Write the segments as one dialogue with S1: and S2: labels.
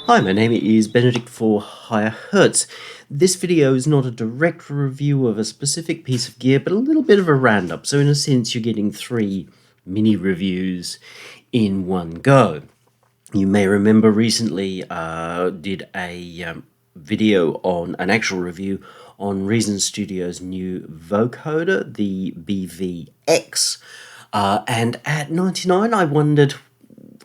S1: Hi, my name is Benedict for Higher Hertz. This video is not a direct review of a specific piece of gear, but a little bit of a roundup. So in a sense, you're getting 3 mini reviews in one go. You may remember recently did a video on an actual review on Reason Studio's new vocoder, the BVX. And at $99, I wondered,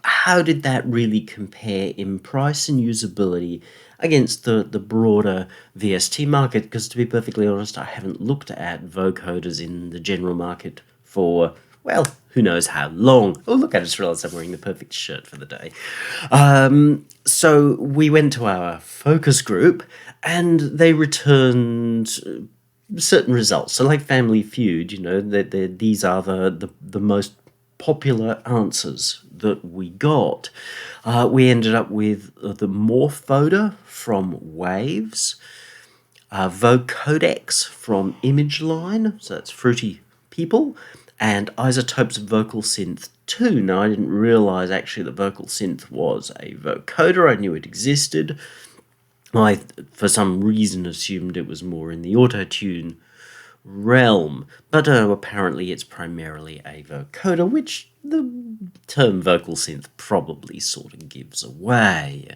S1: how did that really compare in price and usability against the broader VST market? Because to be perfectly honest, I haven't looked at vocoders in the general market for, well, who knows how long. Oh, look, I just realized I'm wearing the perfect shirt for the day. So we went to our focus group and they returned certain results. So like Family Feud, you know, these are the most popular answers that we got. We ended up with the Morphoder from Waves, Vocodex from Line, so that's Fruity People, and iZotope's Vocal Synth 2. Now, I didn't realize actually that Vocal Synth was a vocoder. I knew it existed. I, for some reason, assumed it was more in the auto-tune realm, but apparently it's primarily a vocoder, which the term vocal synth probably sort of gives away.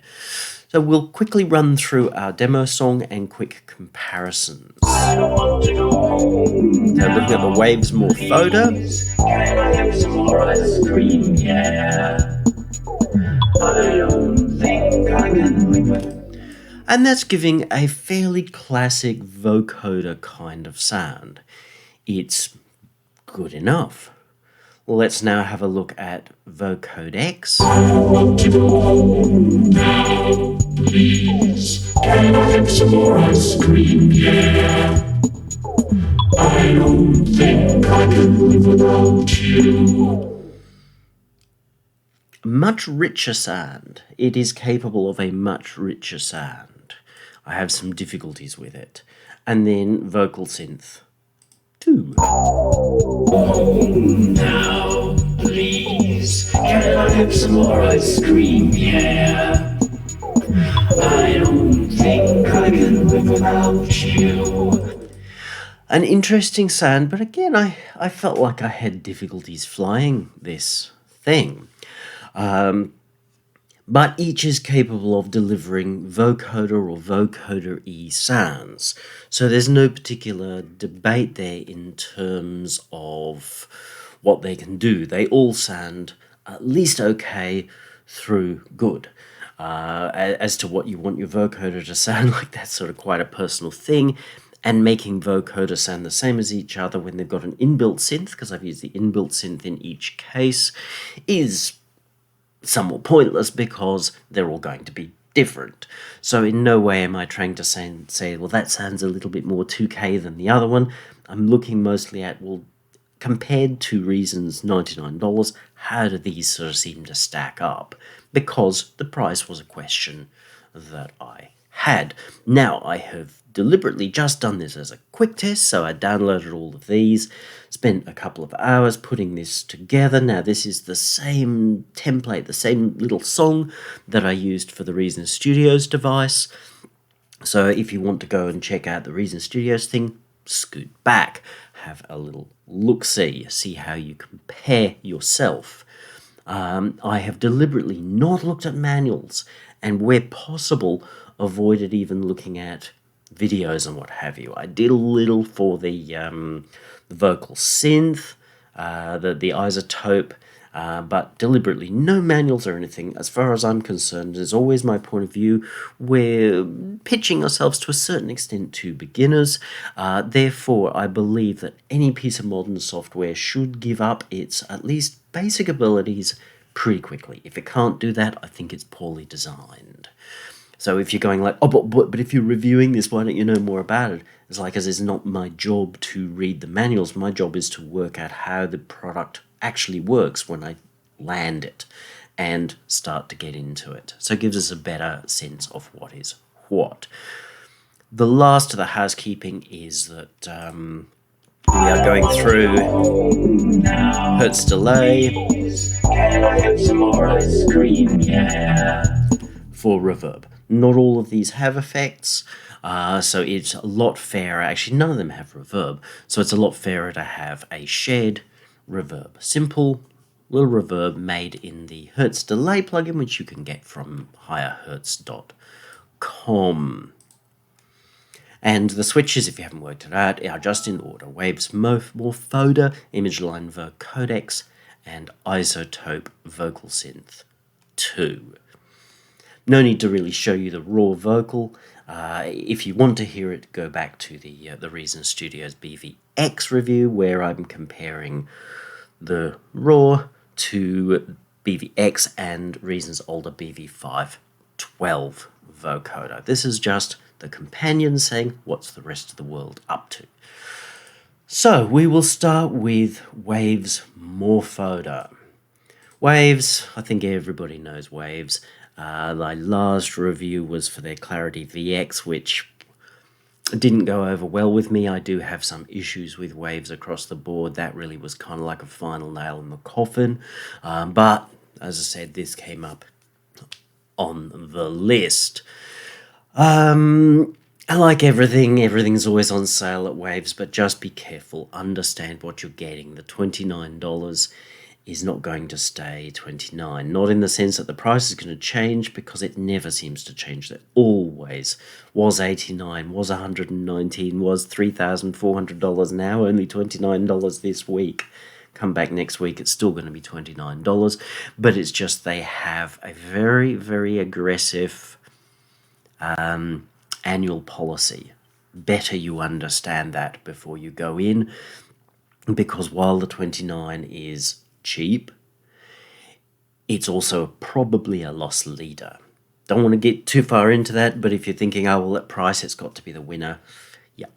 S1: So we'll quickly run through our demo song and quick comparisons. So looking at the Waves Morphoder. Can I have some more ice cream? Yeah. I don't think I can live with. And that's giving a fairly classic vocoder kind of sound. It's good enough. Let's now have a look at Vocodex. I want to go home now, please. Can I have some more ice cream? Yeah. I don't think I can live without you. Much richer sound. It is capable of a much richer sound. I have some difficulties with it. And then Vocal Synth 2. Home now, please. Can I have some more ice cream? Yeah. I don't think I can live without you. An interesting sound, but again, I felt like I had difficulties flying this thing. But each is capable of delivering vocoder or vocoder-y sounds. So there's no particular debate there in terms of what they can do. They all sound at least okay through good. As to what you want your vocoder to sound like, that's sort of quite a personal thing. And making vocoders sound the same as each other when they've got an inbuilt synth, because I've used the inbuilt synth in each case, is somewhat pointless because they're all going to be different. So in no way am I trying to say, well, that sounds a little bit more 2K than the other one. I'm looking mostly at, well, compared to Reason's $99, how do these sort of seem to stack up? Because the price was a question that I had. Now, I have deliberately just done this as a quick test, so I downloaded all of these, spent a couple of hours putting this together. Now, this is the same template, the same little song that I used for the Reason Studios device. So if you want to go and check out the Reason Studios thing, scoot back, have a little look-see, see how you compare yourself. I have deliberately not looked at manuals, and where possible, avoided even looking at videos and what have you. I did a little for the Vocal Synth, the iZotope, but deliberately no manuals or anything. As far as I'm concerned, is always my point of view. We're pitching ourselves to a certain extent to beginners. Therefore, I believe that any piece of modern software should give up its at least basic abilities pretty quickly. If it can't do that, I think it's poorly designed. So if you're going like, oh, but if you're reviewing this, why don't you know more about it? It's like, as it's not my job to read the manuals. My job is to work out how the product actually works when I land it and start to get into it. So it gives us a better sense of what is what. The last of the housekeeping is that we are going through Hertz delay. Can I have some more ice cream? Yeah. for reverb. Not all of these have effects, so it's a lot fairer. Actually, none of them have reverb, so it's a lot fairer to have a shared reverb. Simple little reverb made in the Hertz Delay plugin, which you can get from higherhertz.com. And the switches, if you haven't worked it out, are just in order. Waves Morphoder, Line Vocodex, and iZotope Vocal Synth 2. No need to really show you the raw vocal. If you want to hear it, go back to the Reason Studios BVX review, where I'm comparing the raw to BVX and Reason's older BV512 vocoder. This is just the companion saying, what's the rest of the world up to? So we will start with Waves Morphoder. Waves, I think everybody knows Waves. My last review was for their Clarity VX, which didn't go over well with me. I do have some issues with Waves across the board. That really was kind of like a final nail in the coffin. But, as I said, this came up on the list. Like everything's always on sale at Waves, but just be careful. Understand what you're getting. The $29 is not going to stay $29. Not in the sense that the price is going to change, because it never seems to change. That always was $89, was $119, was $3,400, now only $29 this week. Come back next week, it's still going to be $29. But it's just they have a very, very aggressive annual policy. Better you understand that before you go in, because while the $29 is cheap, it's also probably a loss leader. Don't want to get too far into that, but if you're thinking, oh, well, at price, it's got to be the winner. Yeah,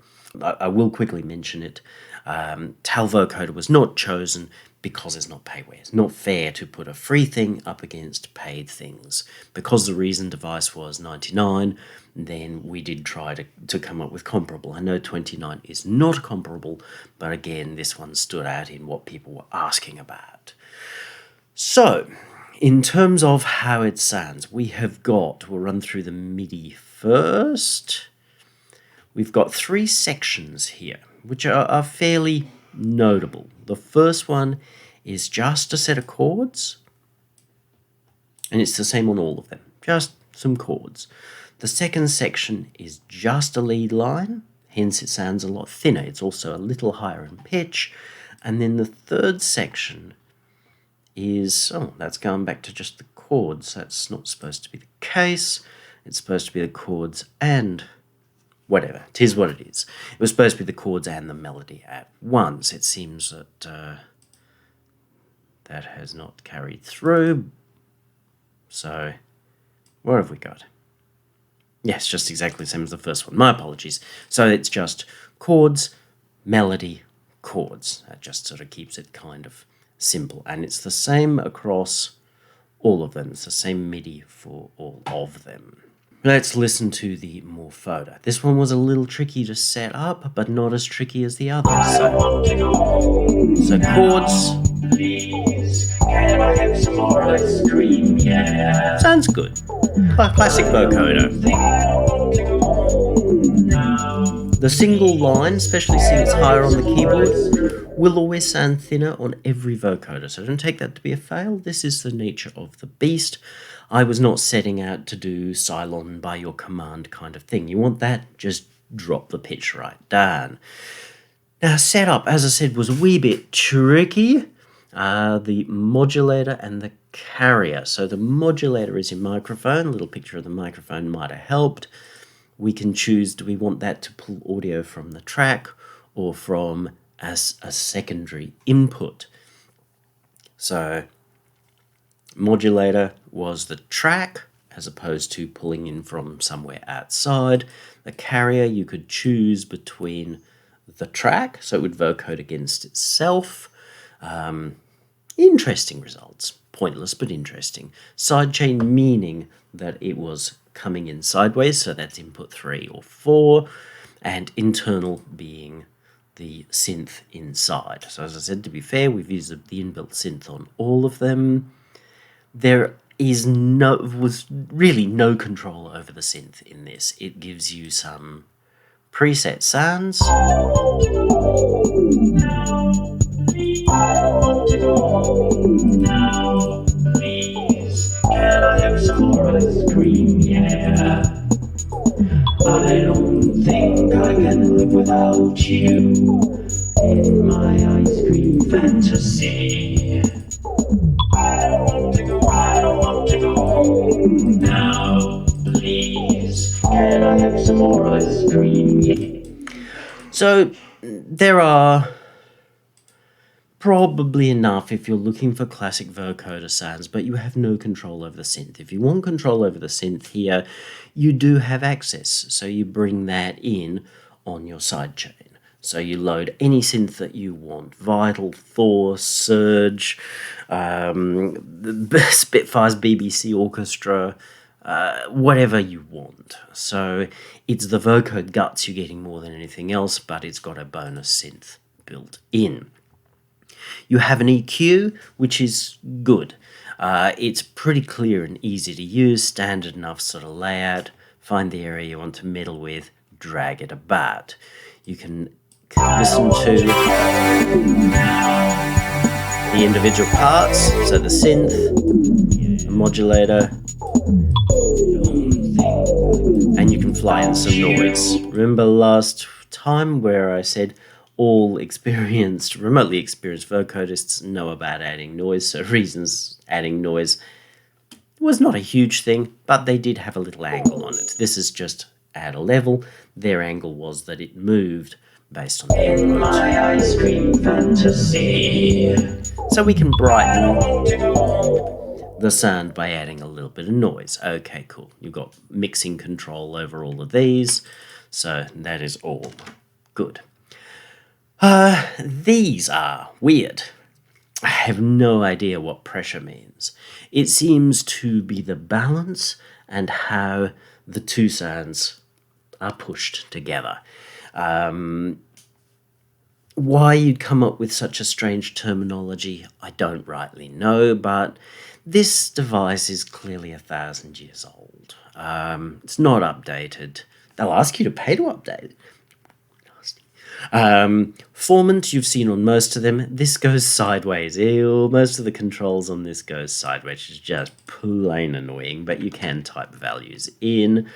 S1: I will quickly mention it. Tal Vocoder was not chosen because it's not payware. It's not fair to put a free thing up against paid things. Because the Reason device was $99, then we did try to come up with comparable. I know $29 is not comparable, but again, this one stood out in what people were asking about. So, in terms of how it sounds, we'll run through the MIDI first. We've got 3 sections here, which are fairly notable. The first one is just a set of chords, and it's the same on all of them, just some chords. The second section is just a lead line, hence it sounds a lot thinner. It's also a little higher in pitch. And then the third section is, that's going back to just the chords. That's not supposed to be the case. It's supposed to be the chords and whatever. 'Tis what it is. It was supposed to be the chords and the melody at once. It seems that that has not carried through. So, what have we got? Yes, just exactly the same as the first one. My apologies. So it's just chords, melody, chords. That just sort of keeps it kind of simple. And it's the same across all of them. It's the same MIDI for all of them. Let's listen to the Morphoder. This one was a little tricky to set up, but not as tricky as the others. So chords. Please, can I have some more ice cream? Yeah. Sounds good. Classic vocoder. The single line, especially seeing it's higher on the keyboard, will always sound thinner on every vocoder. So don't take that to be a fail. This is the nature of the beast. I was not setting out to do Cylon by your command kind of thing. You want that, just drop the pitch right down. Now, setup, as I said, was a wee bit tricky. The modulator and the carrier. So the modulator is your microphone. A little picture of the microphone might have helped. We can choose, do we want that to pull audio from the track or from a secondary input? So modulator was the track as opposed to pulling in from somewhere outside. The carrier, you could choose between the track, so it would vocode against itself. Interesting results. Pointless, but interesting. Sidechain meaning that it was coming in sideways, so that's input 3 or 4, and internal being the synth inside. So as I said, to be fair, we've used the inbuilt synth on all of them. There was really no control over the synth in this. It gives you some preset sounds. Can I have some more ice cream? Yeah. I don't think I can live without you in my ice cream fantasy. I don't want to go, I don't want to go home now. Please, can I have some more ice cream? Yeah. So there are probably enough if you're looking for classic vocoder sounds, but you have no control over the synth. If you want control over the synth here, you do have access. So you bring that in on your sidechain. So you load any synth that you want: Vital, Thor, Surge, the Spitfire's BBC Orchestra, whatever you want. So it's the Vocode guts you're getting more than anything else, but it's got a bonus synth built in. You have an EQ, which is good. It's pretty clear and easy to use, standard enough sort of layout. Find the area you want to meddle with, drag it about. You can listen to the individual parts, so the synth, the modulator, and you can fly in some noise. Remember last time where I said all remotely experienced vocodists know about adding noise, so reasons adding noise was not a huge thing, but they did have a little angle on it. This is just add a level. Their angle was that it moved based on the input. My ice cream fantasy. So we can brighten the sound by adding a little bit of noise. Okay, cool. You've got mixing control over all of these, so that is all good. These are weird. I have no idea what pressure means. It seems to be the balance and how the two sounds are pushed together. Why you'd come up with such a strange terminology, I don't rightly know, but this device is clearly 1,000 years old. It's not updated. They'll ask you to pay to update it. Formant you've seen on most of them. This goes sideways. Ew, most of the controls on this goes sideways, which is just plain annoying, but you can type values in.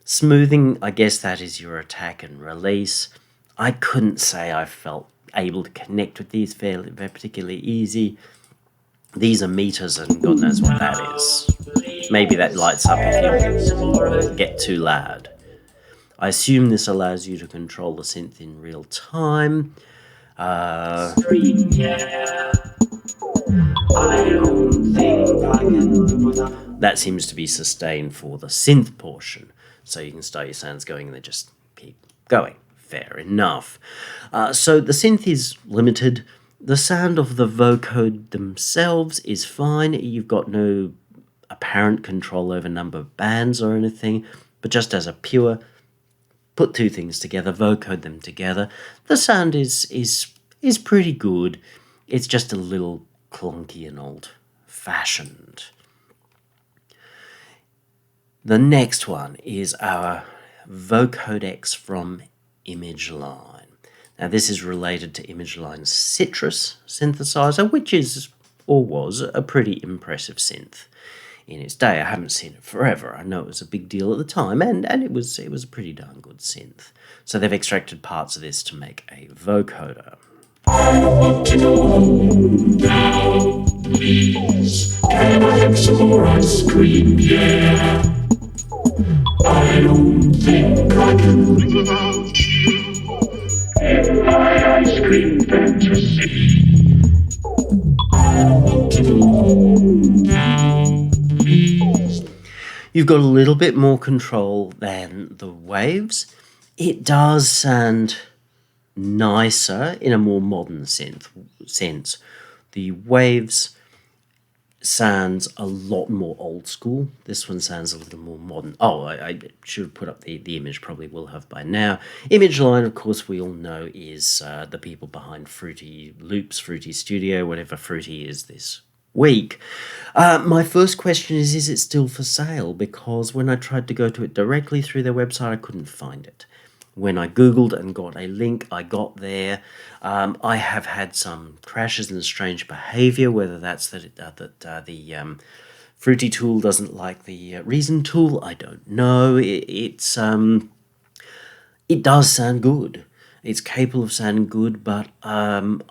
S1: Smoothing, I guess that is your attack and release. I couldn't say I felt able to connect with these very particularly easy. These are meters and God knows what that is. Maybe that lights up if you get too loud. I assume this allows you to control the synth in real time. That seems to be sustained for the synth portion. So you can start your sounds going and they just keep going. Fair enough. So the synth is limited. The sound of the vocode themselves is fine. You've got no apparent control over number of bands or anything, but just as a pure put two things together, vocode them together, the sound is pretty good. It's just a little clunky and old-fashioned. The next one is our Vocodex from ImageLine. Now this is related to ImageLine's Citrus synthesizer, which is, or was, a pretty impressive synth in its day. I haven't seen it forever. I know it was a big deal at the time, and it was a pretty darn good synth. So they've extracted parts of this to make a vocoder. I want to go home now, please. Can I have some more ice cream? Yeah. I don't think I can live without you in my ice cream fantasy. I want to go home now. You've got a little bit more control than the Waves. It does sound nicer in a more modern sense. The Waves sounds a lot more old school. This one sounds a little more modern. Oh, I should have put up the image, probably will have by now. ImageLine, of course, we all know is the people behind Fruity Loops, Fruity Studio, whatever Fruity is, this week. My first question is it still for sale? Because when I tried to go to it directly through their website, I couldn't find it. When I Googled and got a link, I got there. I have had some crashes and strange behavior, whether that's that the Fruity tool doesn't like the Reason tool, I don't know. It does sound good. It's capable of sounding good, but I'm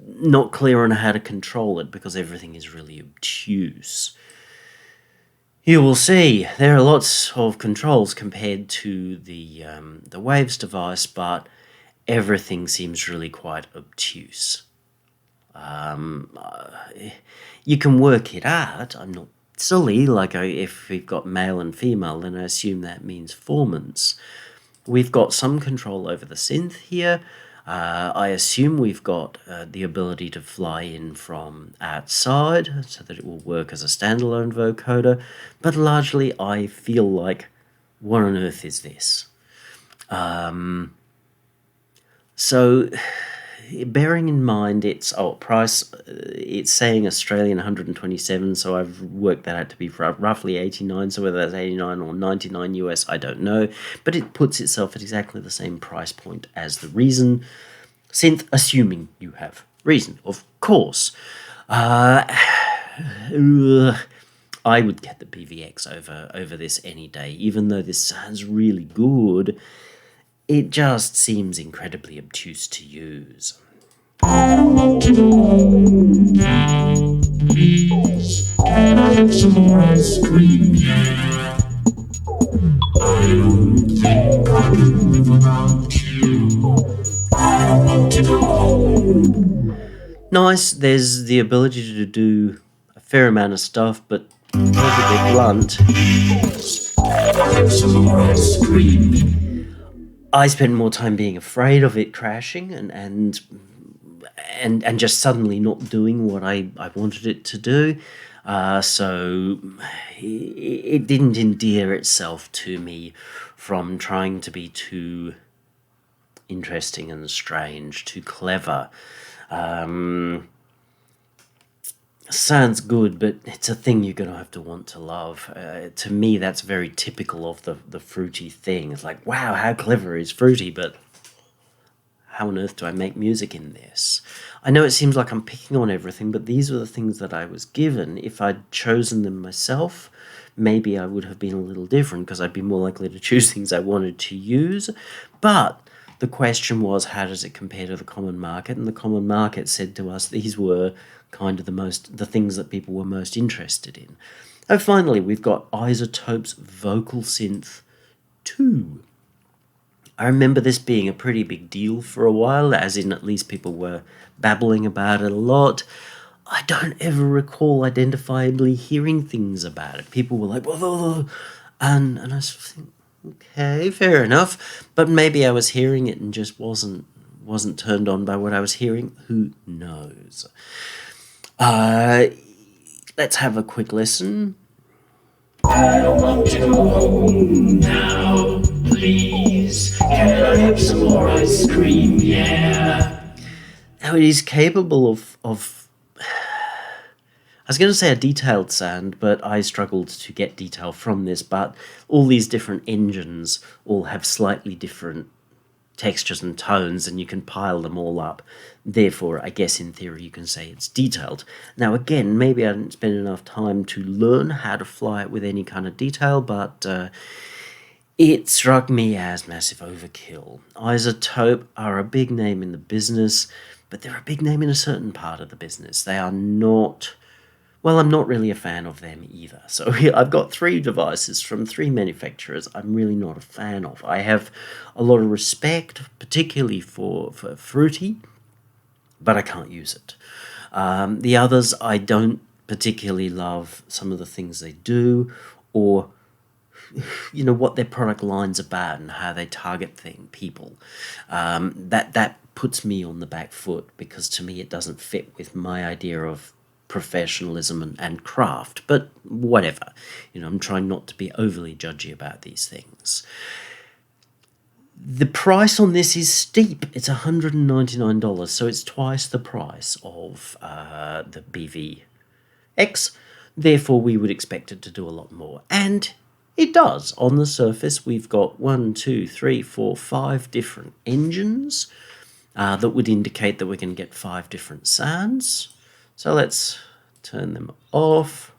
S1: not clear on how to control it because everything is really obtuse. You will see there are lots of controls compared to the Waves device, but everything seems really quite obtuse. You can work it out. I'm not silly. Like if we've got male and female, then I assume that means formants. We've got some control over the synth here. I assume we've got the ability to fly in from outside so that it will work as a standalone vocoder, but largely I feel like, what on earth is this? So, bearing in mind its price, it's saying Australian 127, so I've worked that out to be roughly 89, so whether that's 89 or 99 US, I don't know, but it puts itself at exactly the same price point as the Reason synth, assuming you have Reason, of course. I would get the PVX over this any day, even though this sounds really good. It just seems incredibly obtuse to use. Nice, there's the ability to do a fair amount of stuff, but perfectly blunt. I spend more time being afraid of it crashing and just suddenly not doing what I wanted it to do. So it didn't endear itself to me from trying to be too interesting and strange, too clever. Sounds good, but it's a thing you're going to have to want to love. To me, that's very typical of the Fruity thing. It's like, wow, how clever is Fruity, but how on earth do I make music in this? I know it seems like I'm picking on everything, but these are the things that I was given. If I'd chosen them myself, maybe I would have been a little different because I'd be more likely to choose things I wanted to use. But the question was, how does it compare to the common market? And the common market said to us these were kind of the things that people were most interested in. And finally, we've got iZotope's Vocal Synth 2. I remember this being a pretty big deal for a while, as in at least people were babbling about it a lot. I don't ever recall identifiably hearing things about it. People were like, whoa, and I sort of think, okay, fair enough. But maybe I was hearing it and just wasn't turned on by what I was hearing. Who knows? Let's have a quick listen. I don't want to go home now, please. Can I have some more ice cream? Yeah. Now it is capable of I was going to say a detailed sound, but I struggled to get detail from this, but all these different engines all have slightly different textures and tones, and you can pile them all up. Therefore, I guess in theory you can say it's detailed. Now again, maybe I didn't spend enough time to learn how to fly it with any kind of detail, but it struck me as massive overkill. iZotope are a big name in the business, but they're a big name in a certain part of the business. They are not... Well, I'm not really a fan of them either. So I've got 3 devices from 3 manufacturers I'm really not a fan of. I have a lot of respect, particularly for Fruity, but I can't use it. The others, I don't particularly love some of the things they do, or what their product line's about and how they target people. That puts me on the back foot, because to me it doesn't fit with my idea of professionalism and craft, but whatever. I'm trying not to be overly judgy about these things. The price on this is steep. It's $199, so it's twice the price of the BV X, therefore we would expect it to do a lot more. And it does. On the surface, we've got 1, 2, 3, 4, 5 different engines that would indicate that we can get 5 different sounds. So let's turn them off.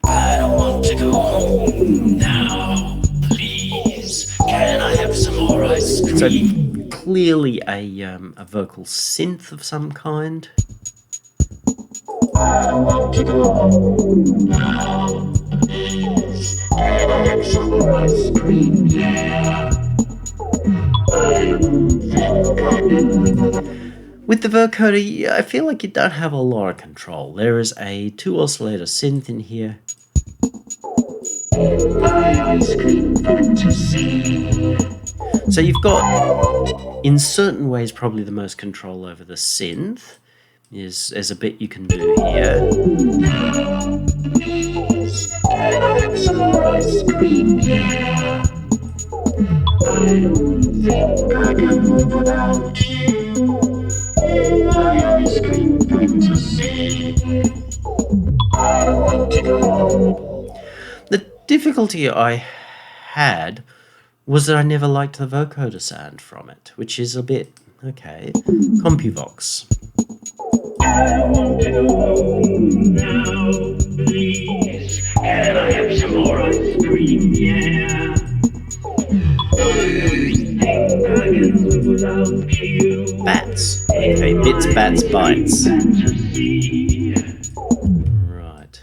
S1: I don't want to go home now, please. Can I have some more ice cream? So clearly a vocal synth of some kind. I don't want to go home now, please. Can I have some more ice cream? Yeah. With the vocoder, I feel like you don't have a lot of control. There is a 2 oscillator synth in here. So you've got, in certain ways, probably the most control over the synth. There's a bit you can do here. I don't think I can live without you. My ice cream fantasy. I want to go home. The difficulty I had was that I never liked the vocoder sound from it, which is a bit okay. CompuVox. I want to go home now, please. Can I have some more ice cream? Yeah. Bats. Okay, bits, bats, bytes. Right.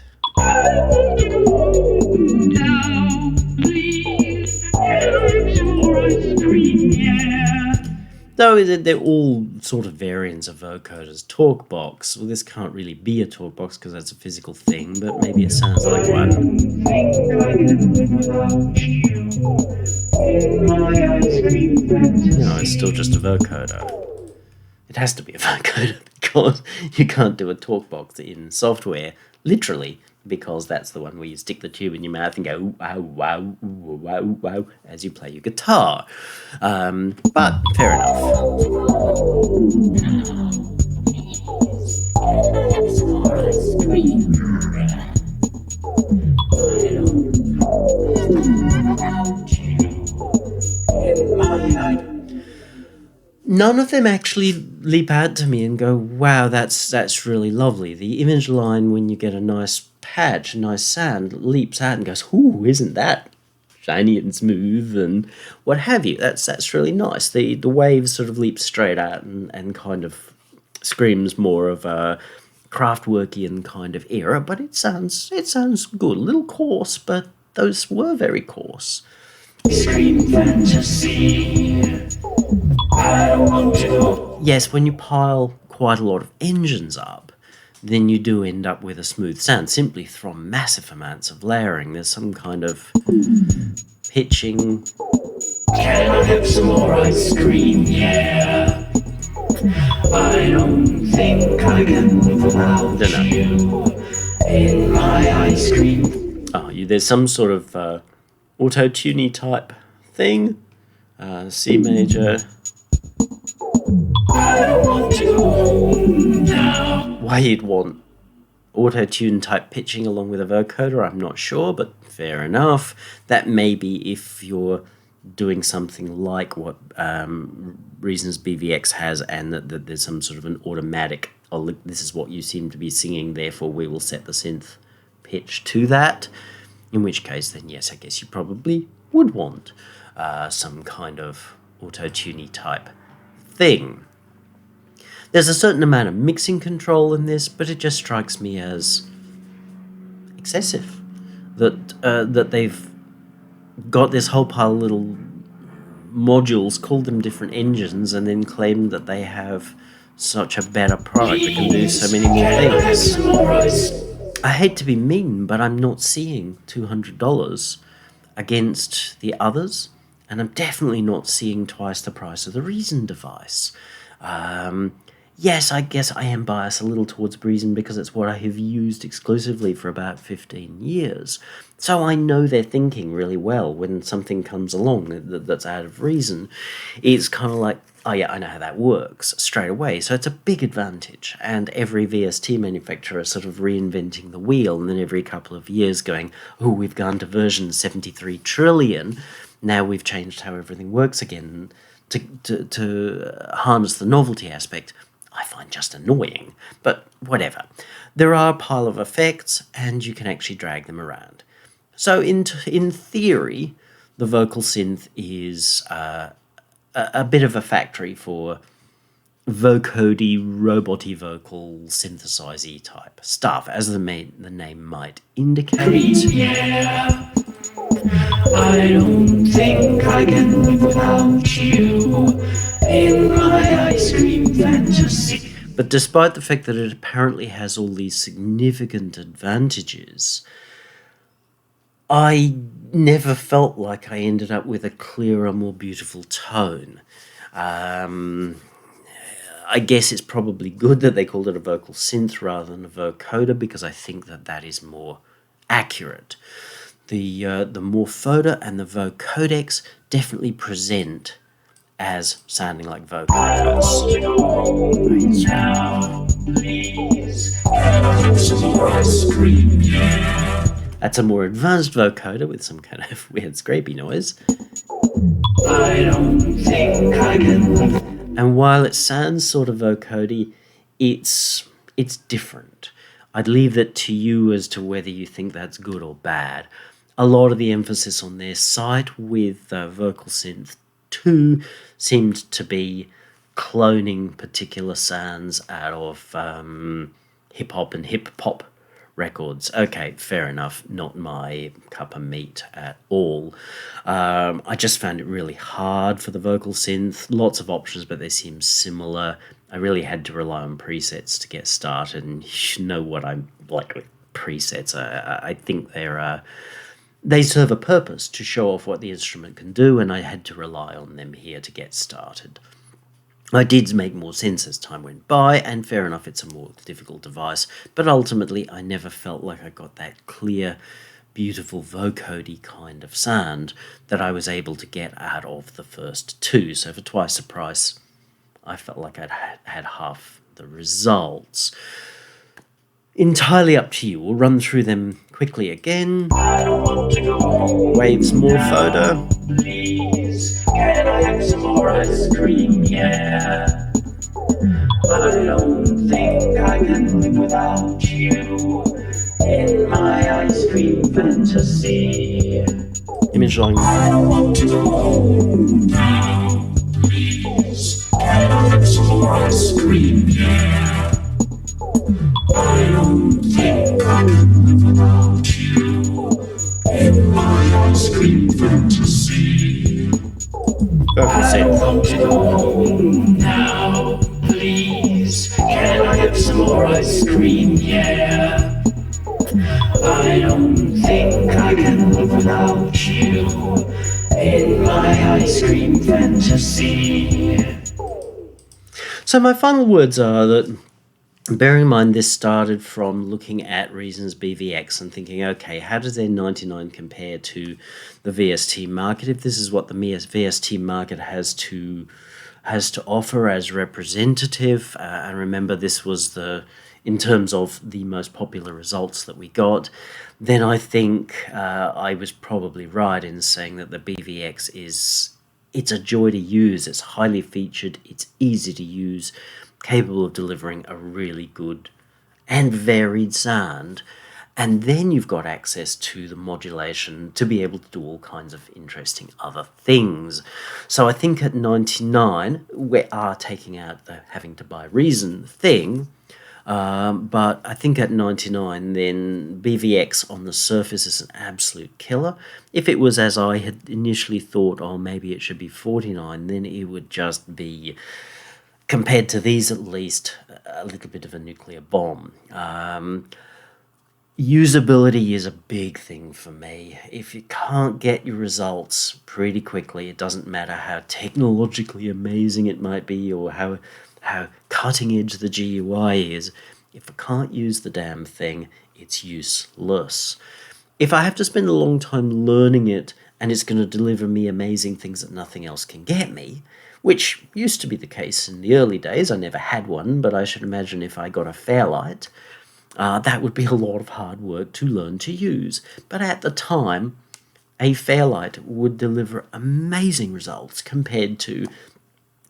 S1: Though they're all sort of variants of vocoders. Talkbox. Well, this can't really be a talkbox because that's a physical thing, but maybe it sounds like one. No, it's still just a vocoder. It has to be a vocoder because you can't do a talkbox in software, literally, because that's the one where you stick the tube in your mouth and go ooh, wow, wow, ooh, wow, ooh, wow as you play your guitar. But fair enough. None of them actually leap out to me and go, wow, that's really lovely. The image line, when you get a nice patch, a nice sound, leaps out and goes, ooh, isn't that shiny and smooth and what have you. That's really nice. The waves sort of leap straight out and kind of screams more of a Kraftwerkian kind of era, but it sounds good. A little coarse, but those were very coarse. Scream fantasy. I don't want to go. Yes, when you pile quite a lot of engines up, then you do end up with a smooth sound simply from massive amounts of layering. There's some kind of pitching. Can I have some more ice cream? Yeah. I don't think I can live without you in my ice cream. Oh, there's some sort of auto-tuney type thing. C major. I don't want to go home now. Why you'd want auto-tune type pitching along with a vocoder, I'm not sure, but fair enough. That may be if you're doing something like what Reasons BVX has, and that there's some sort of an automatic, oh, this is what you seem to be singing, therefore we will set the synth pitch to that. In which case, then yes, I guess you probably would want some kind of auto-tuney type thing. There's a certain amount of mixing control in this, but it just strikes me as excessive. That they've got this whole pile of little modules, called them different engines, and then claimed that they have such a better product that can do so many more things. I hate to be mean, but I'm not seeing $200 against the others, and I'm definitely not seeing twice the price of the Reason device. yes, I guess I am biased a little towards Reason because it's what I have used exclusively for about 15 years. So I know their thinking really well. When something comes along that's out of Reason, it's kind of like, oh yeah, I know how that works straight away. So it's a big advantage. And every VST manufacturer is sort of reinventing the wheel, and then every couple of years going, oh, we've gone to version 73 trillion. Now we've changed how everything works again to harness the novelty aspect. I find just annoying, but whatever. There are a pile of effects, and you can actually drag them around. So in theory, the Vocal Synth is a bit of a factory for vocody, roboty vocal, synthesizer type stuff, as the name might indicate.
S2: Yeah. I don't think I can live without you in my ice cream fantasy.
S1: But despite the fact that it apparently has all these significant advantages, I never felt like I ended up with a clearer, more beautiful tone. I guess it's probably good that they called it a vocal synth rather than a vocoder, because I think that is more accurate. The Morphoder and the Vocodex definitely present as sounding like vocoders. That's a more advanced vocoder with some kind of weird scrapey noise.
S2: I don't think I can.
S1: And while it sounds sort of vocody, it's different. I'd leave that to you as to whether you think that's good or bad. A lot of the emphasis on their site with Vocal Synth 2 seemed to be cloning particular sounds out of hip-hop and hip-pop records. Okay, fair enough, not my cup of meat at all. I just found it really hard for the Vocal Synth. Lots of options, but they seem similar. I really had to rely on presets to get started, and you know what I'm like with presets. I think they serve a purpose to show off what the instrument can do, and I had to rely on them here to get started. I did make more sense as time went by, and fair enough, it's a more difficult device, but ultimately I never felt like I got that clear, beautiful vocody kind of sound that I was able to get out of the first two. So for twice the price, I felt like I'd had half the results. Entirely up to you. We'll run through them quickly again. Waves Morphoder.
S2: Please, can I have some more ice cream? Yeah. I don't think I can live without you in my ice cream fantasy.
S1: Image line.
S2: I don't want to go home now. Please, can I have some more ice cream? Yeah. I don't think I can live without you in my ice cream fantasy. I want to go home now, please. Can I have some more ice cream? Yeah. I don't think I can live without you in my ice cream fantasy.
S1: So my final words are that, bearing in mind this started from looking at Reason's BVX and thinking, okay, how does their 99 compare to the VST market? If this is what the VST market has to offer as representative, and remember this was in terms of the most popular results that we got, then I think I was probably right in saying that the BVX it's a joy to use, it's highly featured, it's easy to use, capable of delivering a really good and varied sound, and then you've got access to the modulation to be able to do all kinds of interesting other things. So I think at 99 we are taking out the having to buy Reason thing, but I think at 99 then BVX on the surface is an absolute killer. If it was as I had initially thought, oh maybe it should be 49, then it would just be, compared to these at least, a little bit of a nuclear bomb. Usability is a big thing for me. If you can't get your results pretty quickly, it doesn't matter how technologically amazing it might be or how how cutting edge the GUI is. If I can't use the damn thing, it's useless. If I have to spend a long time learning it and it's going to deliver me amazing things that nothing else can get me, which used to be the case in the early days. I never had one, but I should imagine if I got a Fairlight, that would be a lot of hard work to learn to use. But at the time, a Fairlight would deliver amazing results compared to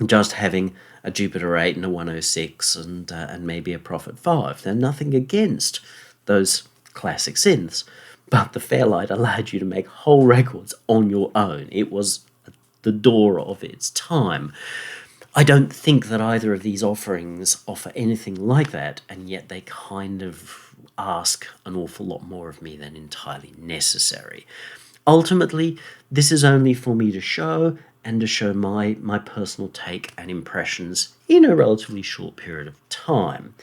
S1: just having a Jupiter 8 and a 106 and maybe a Prophet 5. Now, nothing against those classic synths, but the Fairlight allowed you to make whole records on your own. It was the door of its time. I don't think that either of these offerings offer anything like that, and yet they kind of ask an awful lot more of me than entirely necessary. Ultimately, this is only for me to show and to show my personal take and impressions in a relatively short period of time.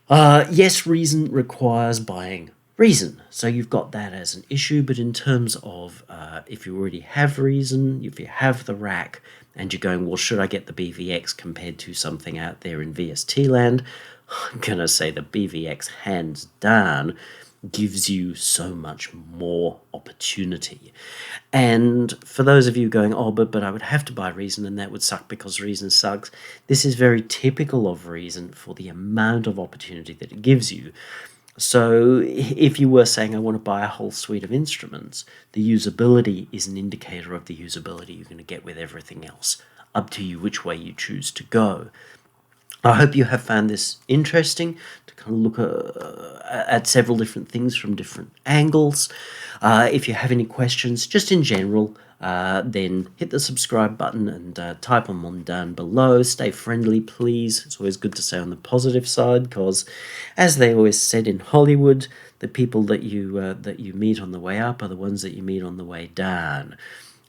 S1: Yes, Reason requires buying Reason, so you've got that as an issue, but in terms of if you already have Reason, if you have the rack, and you're going, well, should I get the BVX compared to something out there in VST land? I'm going to say the BVX hands down gives you so much more opportunity. And for those of you going, oh, but I would have to buy Reason and that would suck because Reason sucks, this is very typical of Reason for the amount of opportunity that it gives you. So if you were saying, I want to buy a whole suite of instruments, the usability is an indicator of the usability you're going to get with everything else. Up to you which way you choose to go. I hope you have found this interesting to kind of look at several different things from different angles. If you have any questions, just in general, then hit the subscribe button and type them on down below. Stay friendly, please. It's always good to stay on the positive side because, as they always said in Hollywood, the people that you meet on the way up are the ones that you meet on the way down.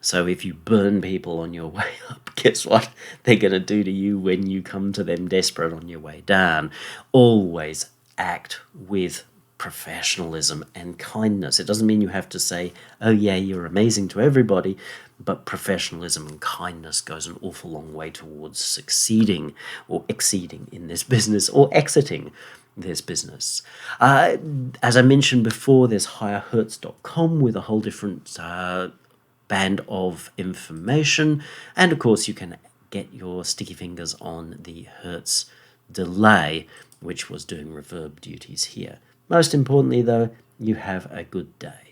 S1: So if you burn people on your way up, guess what they're going to do to you when you come to them desperate on your way down? Always act with professionalism and kindness. It doesn't mean you have to say, oh yeah, you're amazing to everybody, but professionalism and kindness goes an awful long way towards succeeding or exceeding in this business or exiting this business. As I mentioned before, there's higherhertz.com with a whole different band of information, and of course you can get your sticky fingers on the Hertz delay, which was doing reverb duties here. Most importantly though, you have a good day.